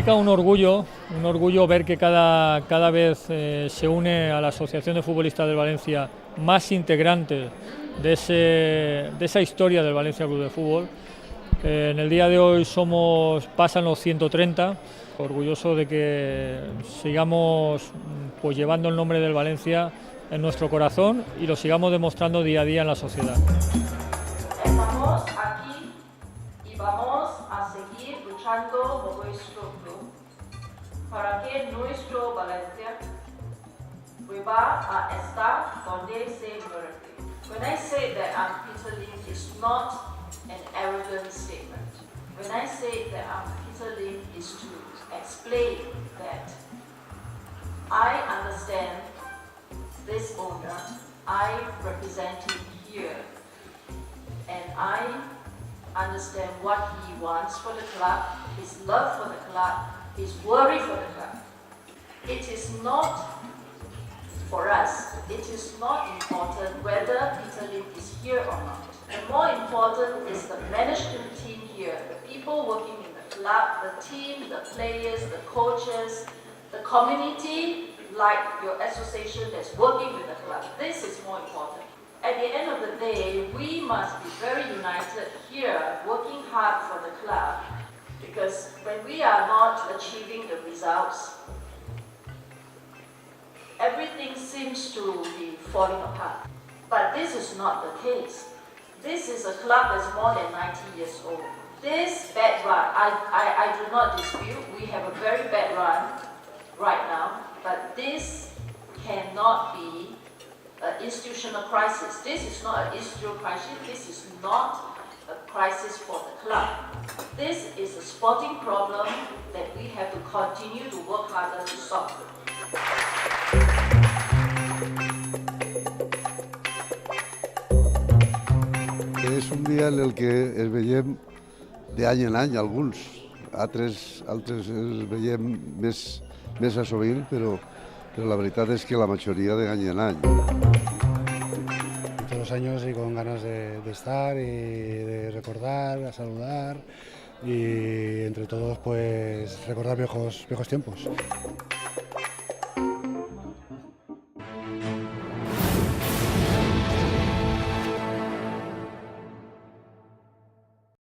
significa un orgullo ver que cada vez se une a la Asociación de Futbolistas del Valencia más integrantes de esa historia del Valencia Club de Fútbol. En el día de hoy pasan los 130, orgulloso de que sigamos pues llevando el nombre del Valencia en nuestro corazón y lo sigamos demostrando día a día en la sociedad. Estamos aquí y vamos a seguir luchando por nuestro club para que nuestro Valencia vuelva a estar donde se merece. When I say that I'm Peter Lim, it's not an arrogant statement. When I say that I'm Peter Lim, is to explain that I understand this owner, I represent him here, and I understand what he wants for the club, his love for the club, his worry for the club. It is not, for us, it is not important whether Peter Lim is here or not. The more important is the management team here, the people working in the club, the team, the players, the coaches, the community, like your association that's working with the club. This is more important. At the end of the day, we must be very united here, working hard for the club, because when we are not achieving the results, everything seems to be falling apart. But this is not the case. This is a club that's more than 90 years old. This bad run, I do not dispute, we have a very bad run right now, but this cannot be an institutional crisis. This is not an institutional crisis, this is not a crisis for the club. This is a sporting problem that we have to continue to work harder to solve. És un dia en el que es veiem d'any en any, alguns. Altres els veiem més a sovint, però la veritat es que la majoria de any en any. Todos los años y con ganas de estar y de recordar, a saludar y entre todos pues recordar viejos tiempos.